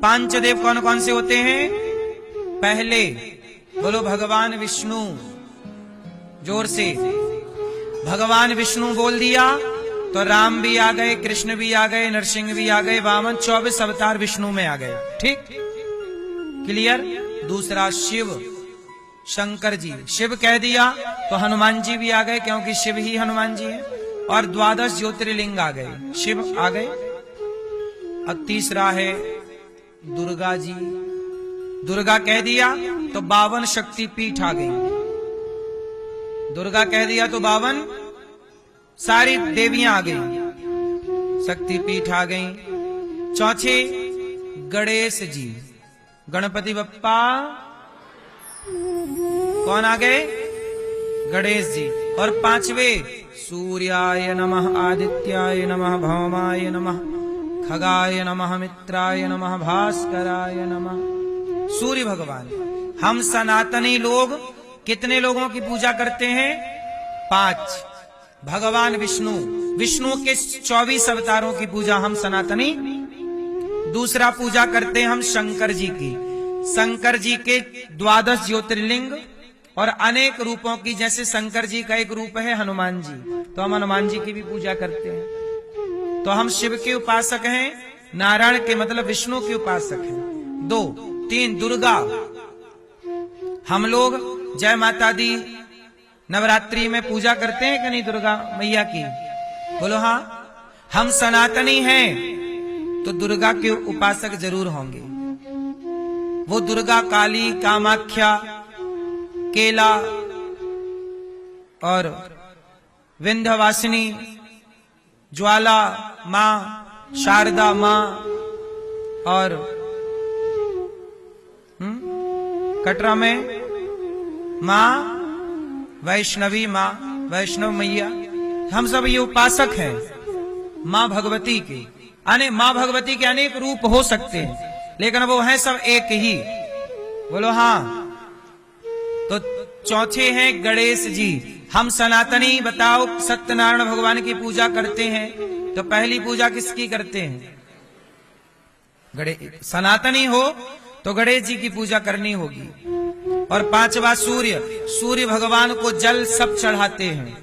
पांचदेव कौन कौन से होते हैं? पहले बोलो भगवान विष्णु, जोर से भगवान विष्णु बोल दिया तो राम भी आ गए, कृष्ण भी आ गए, नरसिंह भी आ गए, वामन 24 अवतार विष्णु में आ गए। ठीक, क्लियर। दूसरा शिव, शंकर जी, शिव कह दिया तो हनुमान जी भी आ गए, क्योंकि शिव ही हनुमान जी है। और 12 ज्योतिर्लिंग आ गए, शिव आ गए। अब तीसरा है दुर्गा जी, दुर्गा कह दिया तो 52 शक्तिपीठ आ गई। दुर्गा कह दिया तो 52 सारी देवियां आ गई, शक्तिपीठ आ गई। चौथे गणेश जी, गणपति बप्पा कौन आ गए? गणेश जी। और पांचवे सूर्याय नमः, आदित्याय नमः, भौमाय नमः, खगाय नमः, मित्राय नमः, भास्कराय नमः, सूर्य भगवान। हम सनातनी लोग कितने लोगों की पूजा करते हैं? 5। भगवान विष्णु, विष्णु के 24 अवतारों की पूजा हम सनातनी। दूसरा पूजा करते हैं हम शंकर जी की, शंकर जी के 12 ज्योतिर्लिंग और अनेक रूपों की। जैसे शंकर जी का एक रूप है हनुमान जी, तो हम हनुमान जी की भी पूजा करते हैं। तो हम शिव के उपासक हैं, नारायण के मतलब विष्णु के उपासक हैं। 2, 3 दुर्गा, हम लोग जय माता दी नवरात्रि में पूजा करते हैं कि नहीं दुर्गा मैया की? बोलो हाँ। हम सनातनी हैं तो दुर्गा के उपासक जरूर होंगे। वो दुर्गा, काली, कामाख्या, केला और विंध्यवासिनी, ज्वाला मां, शारदा मां और कटरा में मां वैष्णवी मां, वैष्णव मैया, हम सब ये उपासक हैं मां भगवती के। मां भगवती के अनेक रूप हो सकते हैं, लेकिन वो हैं सब एक ही। बोलो हाँ। तो चौथे हैं गणेश जी। हम सनातनी, बताओ, सत्यनारायण भगवान की पूजा करते हैं, तो पहली पूजा किसकी करते हैं? सनातनी हो तो गणेश जी की पूजा करनी होगी। और 5वां सूर्य, सूर्य भगवान को जल सब चढ़ाते हैं।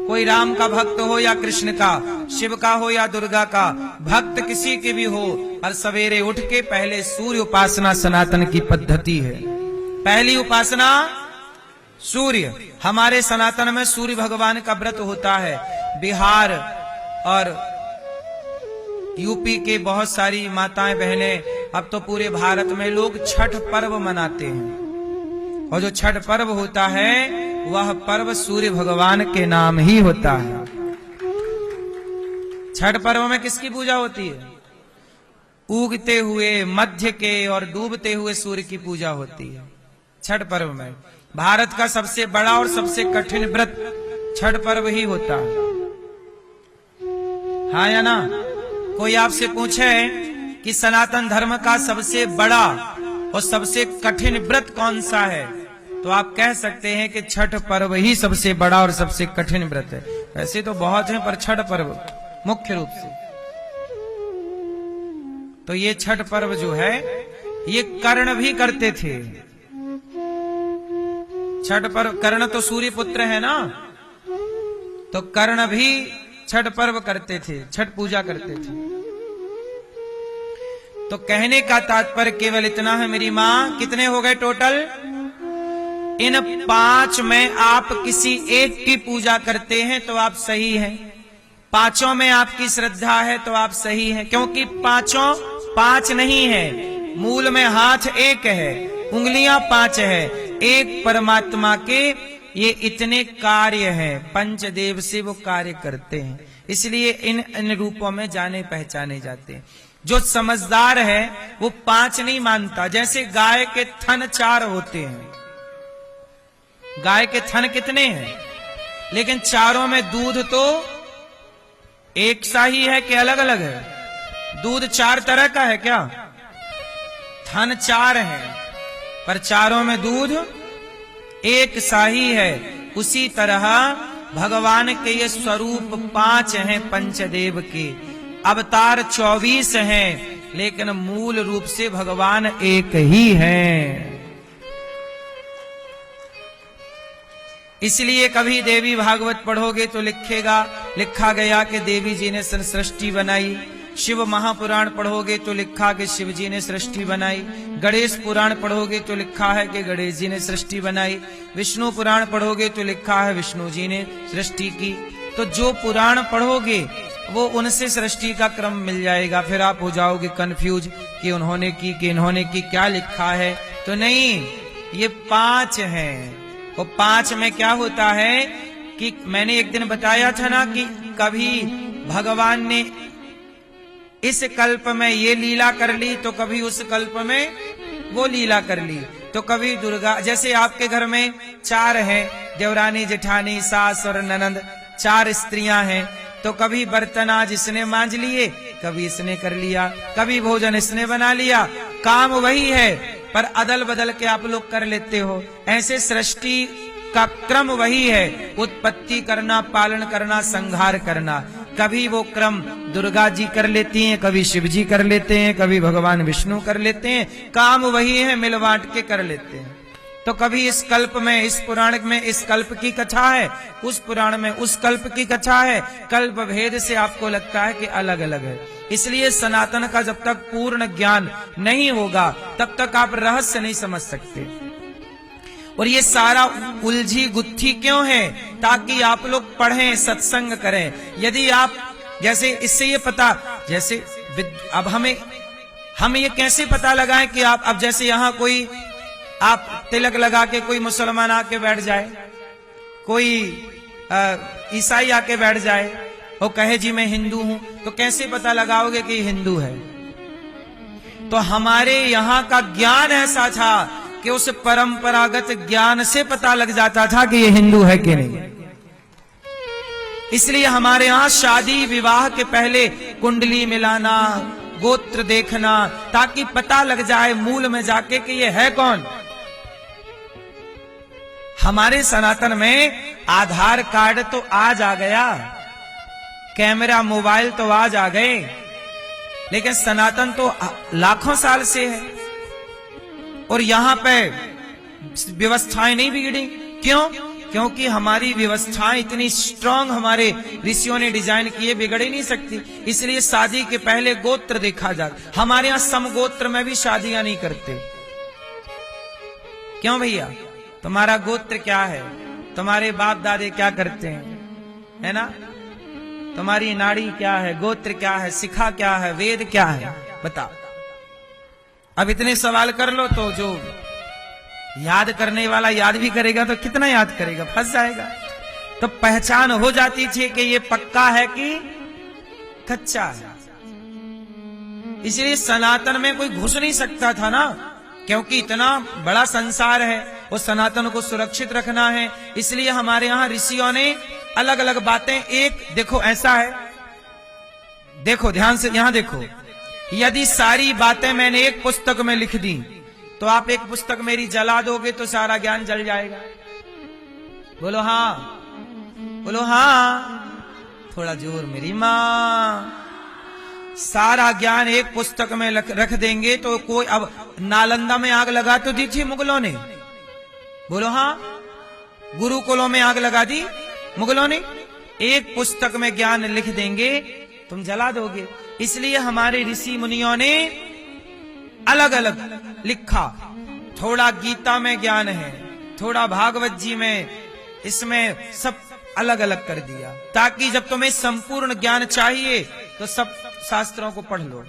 कोई राम का भक्त हो या कृष्ण का, शिव का हो या दुर्गा का, भक्त किसी के भी हो, पर सवेरे उठ के पहले सूर्य उपासना सनातन की पद्धति है। पहली उपासना सूर्य। हमारे सनातन में सूर्य भगवान का व्रत होता है। बिहार और यूपी के बहुत सारी माताएं बहनें, अब तो पूरे भारत में लोग छठ पर्व मनाते हैं। और जो छठ पर्व होता है वह पर्व सूर्य भगवान के नाम ही होता है। छठ पर्व में किसकी पूजा होती है? उगते हुए, मध्य के और डूबते हुए सूर्य की पूजा होती है छठ पर्व में। भारत का सबसे बड़ा और सबसे कठिन व्रत छठ पर्व ही होता है। हाँ या ना? कोई आपसे पूछे कि सनातन धर्म का सबसे बड़ा और सबसे कठिन व्रत कौन सा है, तो आप कह सकते हैं कि छठ पर्व ही सबसे बड़ा और सबसे कठिन व्रत है। वैसे तो बहुत हैं, पर छठ पर्व मुख्य रूप से। तो ये छठ पर्व जो है ये कर्ण भी करते थे। छठ पर्व, कर्ण तो सूर्य पुत्र है ना, तो कर्ण भी छठ पर्व करते थे, छठ पूजा करते थे। तो कहने का तात्पर्य केवल इतना है मेरी मां, कितने हो गए टोटल? इन 5 में आप किसी एक की पूजा करते हैं तो आप सही हैं। 5 में आपकी श्रद्धा है तो आप सही हैं, क्योंकि 5 नहीं है, मूल में हाथ एक है, उंगलियां 5 है, एक परमात्मा के ये इतने कार्य हैं, पंचदेव से वो कार्य करते हैं, इसलिए इन रूपों में जाने पहचाने जाते हैं। जो समझदार है वो 5 नहीं मानता। जैसे गाय के थन 4 होते हैं, गाय के थन कितने हैं, लेकिन चारों में दूध तो एक सा ही है कि अलग अलग है? दूध 4 तरह का है क्या? थन 4 हैं पर चारों में दूध एक सा ही है। उसी तरह भगवान के ये स्वरूप 5 हैं, पंचदेव के अवतार 24 हैं, लेकिन मूल रूप से भगवान एक ही हैं। इसलिए कभी देवी भागवत पढ़ोगे तो लिखा गया कि देवी जी ने सृष्टि बनाई। शिव महापुराण पढ़ोगे तो लिखा कि शिव जी ने सृष्टि बनाई। गणेश पुराण पढ़ोगे तो लिखा है कि गणेश जी ने सृष्टि बनाई। विष्णु पुराण पढ़ोगे तो लिखा है विष्णु जी ने सृष्टि की। तो जो पुराण पढ़ोगे वो उनसे सृष्टि का क्रम मिल जाएगा। फिर आप हो जाओगे कंफ्यूज कि उन्होंने की कि इन्होंने की, क्या लिखा है। तो नहीं, ये 5 हैं। वो 5 में क्या होता है कि मैंने एक दिन बताया था ना कि कभी भगवान ने इस कल्प में ये लीला कर ली तो कभी उस कल्प में वो लीला कर ली। तो कभी दुर्गा, जैसे आपके घर में 4 हैं, देवरानी जेठानी सास और ननंद, 4 स्त्रियां हैं। तो कभी बर्तन आज इसने मांज लिए, कभी इसने कर लिया, कभी भोजन इसने बना लिया। काम वही है पर अदल बदल के आप लोग कर लेते हो। ऐसे सृष्टि का क्रम वही है, उत्पत्ति करना, पालन करना, संहार करना। कभी वो क्रम दुर्गा जी कर लेती हैं, कभी शिव जी कर लेते हैं, कभी भगवान विष्णु कर लेते हैं। काम वही है, मिल बांट के कर लेते हैं। तो कभी इस कल्प में, इस पुराण में इस कल्प की कथा है, उस पुराण में उस कल्प की कथा है। कल्प भेद से आपको लगता है कि अलग अलग है। इसलिए सनातन का जब तक पूर्ण ज्ञान नहीं होगा तब तक आप रहस्य नहीं समझ सकते। और ये सारा उलझी गुत्थी क्यों है? ताकि आप लोग पढ़ें, सत्संग करें। यदि आप, जैसे इससे ये पता, जैसे अब हम ये कैसे पता लगाएं कि आप, अब जैसे यहाँ कोई आप तिलक लगा के कोई मुसलमान आके बैठ जाए, कोई ईसाई आके बैठ जाए और कहे जी मैं हिंदू हूं, तो कैसे पता लगाओगे कि हिंदू है? तो हमारे यहाँ का ज्ञान ऐसा था कि उस परंपरागत ज्ञान से पता लग जाता था कि ये हिंदू है कि नहीं। इसलिए हमारे यहाँ शादी विवाह के पहले कुंडली मिलाना, गोत्र देखना, ताकि पता लग जाए मूल में जाके कि ये है कौन। हमारे सनातन में आधार कार्ड तो आज आ गया, कैमरा मोबाइल तो आज आ गए, लेकिन सनातन तो लाखों साल से है। और यहां पे व्यवस्थाएं नहीं बिगड़ी। क्यों? क्योंकि हमारी व्यवस्थाएं इतनी स्ट्रांग हमारे ऋषियों ने डिजाइन किए, बिगड़ ही नहीं सकती। इसलिए शादी के पहले गोत्र देखा जाता। हमारे यहां समगोत्र में भी शादियां नहीं करते। क्यों भैया? तुम्हारा गोत्र क्या है? तुम्हारे बाप दादे क्या करते हैं, है ना? तुम्हारी नाड़ी क्या है, गोत्र क्या है, शिखा क्या है, वेद क्या है, बताओ। अब इतने सवाल कर लो तो जो याद करने वाला याद भी करेगा तो कितना याद करेगा, फंस जाएगा। तो पहचान हो जाती थी कि ये पक्का है कि कच्चा है। इसलिए सनातन में कोई घुस नहीं सकता था ना, क्योंकि इतना बड़ा संसार है और सनातन को सुरक्षित रखना है। इसलिए हमारे यहाँ ऋषियों ने अलग अलग बातें, एक देखो ऐसा है, देखो ध्यान से यहां देखो, यदि सारी बातें मैंने एक पुस्तक में लिख दी तो आप एक पुस्तक मेरी जला दोगे तो सारा ज्ञान जल जाएगा। बोलो हाँ, बोलो हाँ, थोड़ा जोर मेरी मां। सारा ज्ञान एक पुस्तक में रख देंगे तो कोई, अब नालंदा में आग लगा तो दी थी मुगलों ने, बोलो हाँ। गुरुकुलों में आग लगा दी मुगलों ने। एक पुस्तक में ज्ञान लिख देंगे तुम जला दोगे। इसलिए हमारे ऋषि मुनियों ने अलग अलग लिखा। थोड़ा गीता में ज्ञान है, थोड़ा भागवत जी में, इसमें सब अलग अलग कर दिया, ताकि जब तुम्हें संपूर्ण ज्ञान चाहिए तो सब शास्त्रों को पढ़ लो।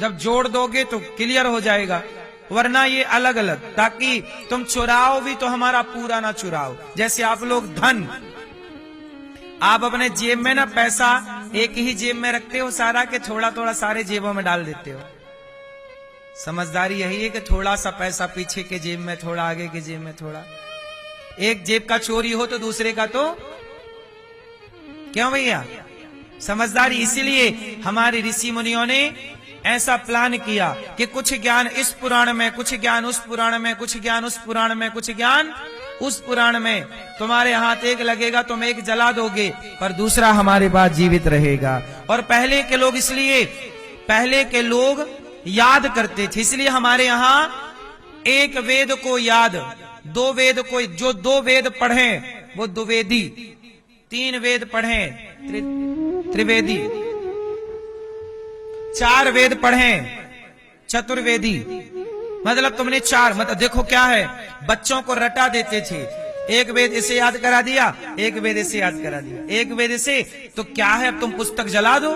जब जोड़ दोगे तो क्लियर हो जाएगा, वरना ये अलग अलग, ताकि तुम चुराओ भी तो हमारा पूरा ना चुराओ। जैसे आप लोग धन, आप अपने जेब में ना पैसा एक ही जेब में रखते हो सारा, के थोड़ा थोड़ा सारे जेबों में डाल देते हो। समझदारी यही है कि थोड़ा सा पैसा पीछे के जेब में, थोड़ा आगे के जेब में, थोड़ा। एक जेब का चोरी हो तो दूसरे का तो, क्यों भैया? समझदारी। इसीलिए हमारे ऋषि मुनियों ने ऐसा प्लान किया कि कुछ ज्ञान इस पुराण में, कुछ ज्ञान उस पुराण में, कुछ ज्ञान उस पुराण में, कुछ ज्ञान उस पुराण में। तुम्हारे हाथ एक लगेगा, तुम एक जला दोगे, पर दूसरा हमारे पास जीवित रहेगा। और पहले के लोग इसलिए पहले के लोग याद करते थे, इसलिए हमारे यहां एक वेद को याद, दो वेद को, जो दो वेद पढ़े वो द्विवेदी, तीन वेद पढ़े त्रिवेदी, चार वेद पढ़े चतुर्वेदी। मतलब तुमने चार, मतलब देखो क्या है, बच्चों को रटा देते थे, एक वेद इसे याद करा दिया, एक वेद इसे याद करा दिया, एक वेद से, तो क्या है, अब तुम पुस्तक जला दो,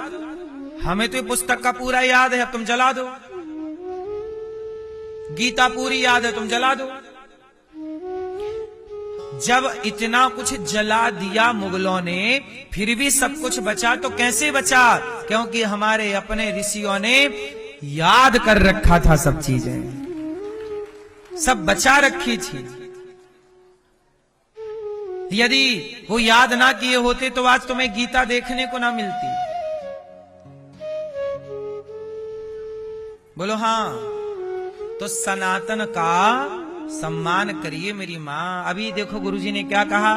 हमें तो ये पुस्तक का पूरा याद है, अब तुम जला दो, गीता पूरी याद है, तुम जला दो। जब इतना कुछ जला दिया मुगलों ने, फिर भी सब कुछ बचा, तो कैसे बचा? क्योंकि हमारे अपने ऋषियों ने याद कर रखा था, सब चीजें सब बचा रखी थी। यदि वो याद ना किए होते तो आज तुम्हें गीता देखने को ना मिलती। बोलो हाँ। तो सनातन का सम्मान करिए मेरी मां। अभी देखो गुरुजी ने क्या कहा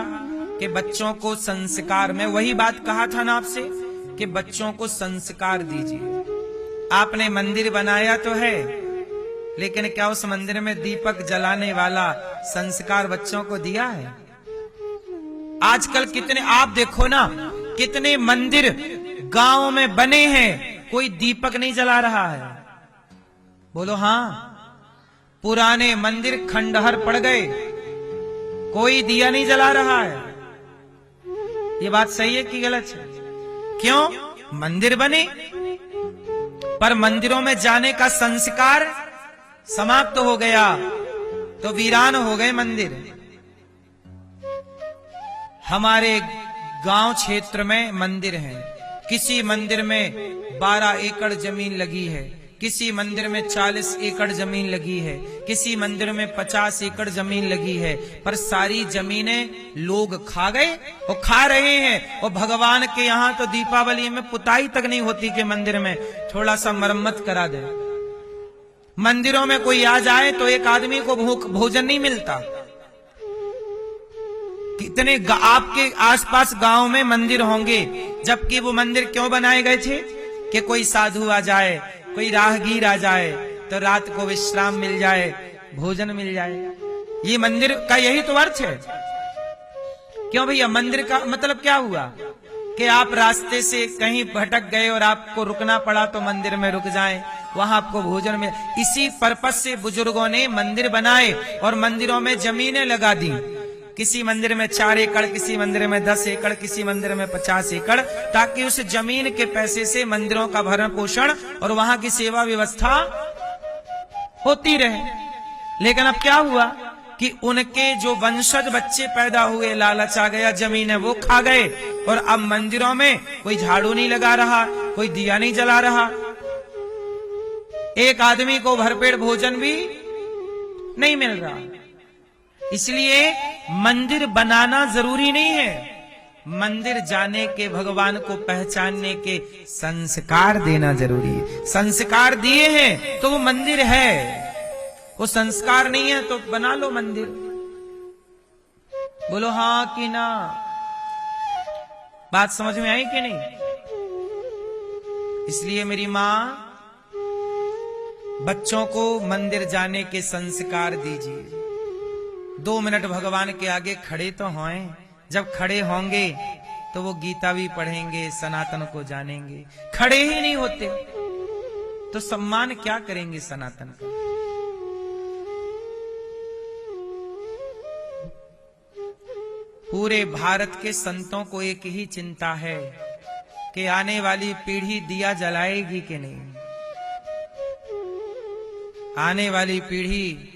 कि बच्चों को संस्कार में, वही बात कहा था ना आपसे कि बच्चों को संस्कार दीजिए। आपने मंदिर बनाया तो है, लेकिन क्या उस मंदिर में दीपक जलाने वाला संस्कार बच्चों को दिया है? आजकल कितने, आप देखो ना, कितने मंदिर गांव में बने हैं, कोई दीपक नहीं जला रहा है। बोलो हाँ। पुराने मंदिर खंडहर पड़ गए, कोई दिया नहीं जला रहा है। ये बात सही है कि गलत है? क्यों? मंदिर बने, पर मंदिरों में जाने का संस्कार समाप्त हो गया, तो वीरान हो गए मंदिर। हमारे गांव क्षेत्र में मंदिर हैं, किसी मंदिर में 12 एकड़ जमीन लगी है, किसी मंदिर में 40 एकड़ जमीन लगी है, किसी मंदिर में 50 एकड़ जमीन लगी है, पर सारी जमीनें लोग खा गए और खा रहे हैं। और भगवान के यहाँ तो दीपावली में पुताई तक नहीं होती कि मंदिर में थोड़ा सा मरम्मत करा दे। मंदिरों में कोई आ जाए तो एक आदमी को भोजन नहीं मिलता। कितने आपके आसपास गांव में मंदिर होंगे, जबकि वो मंदिर क्यों बनाए गए थे कि कोई साधु आ जाए, कोई राहगीर आ जाए तो रात को विश्राम मिल जाए, भोजन मिल जाए। ये मंदिर का यही तो अर्थ है। क्यों भैया? मंदिर का मतलब क्या हुआ कि आप रास्ते से कहीं भटक गए और आपको रुकना पड़ा तो मंदिर में रुक जाएं, वहां आपको भोजन मिले। इसी पर्पस से बुजुर्गों ने मंदिर बनाए और मंदिरों में जमीनें लगा दी। किसी मंदिर में 4 एकड़, किसी मंदिर में 10 एकड़, किसी मंदिर में 50 एकड़, ताकि उस जमीन के पैसे से मंदिरों का भरण पोषण और वहां की सेवा व्यवस्था होती रहे। लेकिन अब क्या हुआ कि उनके जो वंशज बच्चे पैदा हुए, लालच आ गया, जमीन है वो खा गए, और अब मंदिरों में कोई झाड़ू नहीं लगा रहा, कोई दिया नहीं जला रहा, एक आदमी को भरपेट भोजन भी नहीं मिल रहा। इसलिए मंदिर बनाना जरूरी नहीं है, मंदिर जाने के, भगवान को पहचानने के संस्कार देना जरूरी है। संस्कार दिए हैं तो वो मंदिर है, वो संस्कार नहीं है तो बना लो मंदिर। बोलो हाँ कि ना? बात समझ में आई कि नहीं? इसलिए मेरी मां, बच्चों को मंदिर जाने के संस्कार दीजिए। 2 मिनट भगवान के आगे खड़े तो होएं। जब खड़े होंगे तो वो गीता भी पढ़ेंगे, सनातन को जानेंगे। खड़े ही नहीं होते तो सम्मान क्या करेंगे सनातन का? पूरे भारत के संतों को एक ही चिंता है कि आने वाली पीढ़ी दिया जलाएगी कि नहीं। आने वाली पीढ़ी,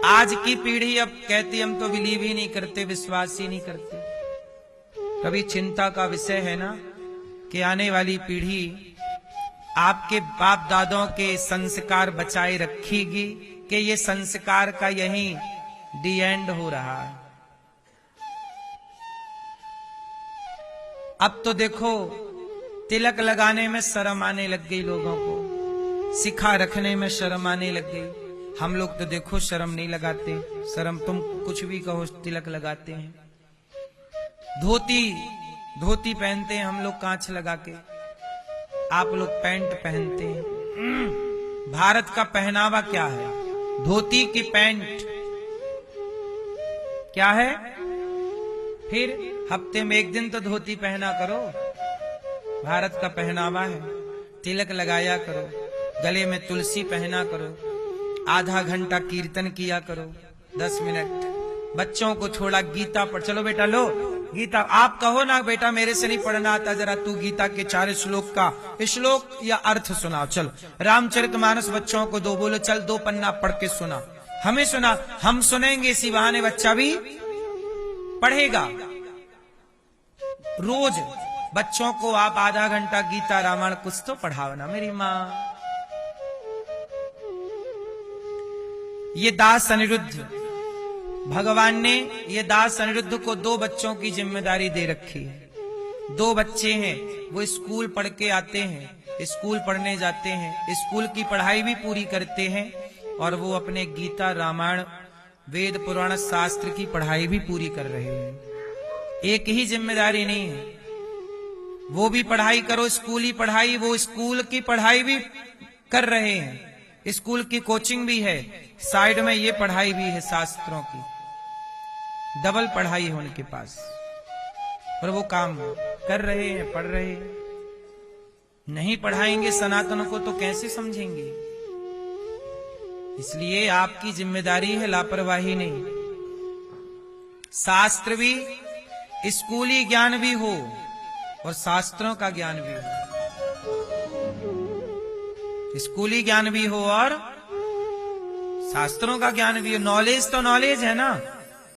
आज की पीढ़ी अब कहती हम तो बिलीव ही नहीं करते, विश्वास ही नहीं करते। कभी चिंता का विषय है ना कि आने वाली पीढ़ी आपके बाप दादों के संस्कार बचाए रखेगी कि ये संस्कार का यही दी एंड हो रहा है। अब तो देखो, तिलक लगाने में शर्म आने लग गई लोगों को, सिखा रखने में शर्म आने लग गई। हम लोग तो देखो शर्म नहीं लगाते, शर्म तुम कुछ भी कहो, तिलक लगाते हैं। धोती पहनते हैं हम लोग कांच लगा के, आप लोग पैंट पहनते हैं। भारत का पहनावा क्या है? धोती की पैंट क्या है? फिर हफ्ते में एक दिन तो धोती पहना करो। भारत का पहनावा है। तिलक लगाया करो, गले में तुलसी पहना करो, आधा घंटा कीर्तन किया करो, 10 मिनट। बच्चों को थोड़ा गीता पढ़, चलो बेटा लो गीता। आप कहो ना बेटा मेरे से नहीं पढ़ना आता, जरा तू गीता के 4 श्लोक का श्लोक या अर्थ सुनाओ। चल रामचरितमानस बच्चों को दो, बोलो चल 2 पन्ना पढ़ के सुना। हमें सुना, हम सुनेंगे, इसी बहाने बच्चा भी पढ़ेगा। रोज बच्चों को आप आधा घंटा गीता रामायण कुछ तो पढ़ाओ ना मेरी माँ। ये दास अनिरुद्ध, भगवान ने ये दास अनिरुद्ध को 2 बच्चों की जिम्मेदारी दे रखी है। 2 बच्चे हैं, वो स्कूल पढ़ के आते हैं, स्कूल पढ़ने जाते हैं, स्कूल की पढ़ाई भी पूरी करते हैं और वो अपने गीता रामायण वेद पुराण शास्त्र की पढ़ाई भी पूरी कर रहे हैं। एक ही जिम्मेदारी नहीं है, वो भी पढ़ाई करो, स्कूली पढ़ाई, वो स्कूल की पढ़ाई भी कर रहे हैं, स्कूल की कोचिंग भी है, साइड में ये पढ़ाई भी है शास्त्रों की। डबल पढ़ाई है उनके पास, और वो काम कर रहे हैं, पढ़ रहे हैं। नहीं पढ़ाएंगे सनातन को तो कैसे समझेंगे? इसलिए आपकी जिम्मेदारी है, लापरवाही नहीं। शास्त्र भी, स्कूली ज्ञान भी हो और शास्त्रों का ज्ञान भी हो। स्कूली ज्ञान भी हो और शास्त्रों का ज्ञान भी हो। नॉलेज तो नॉलेज है ना,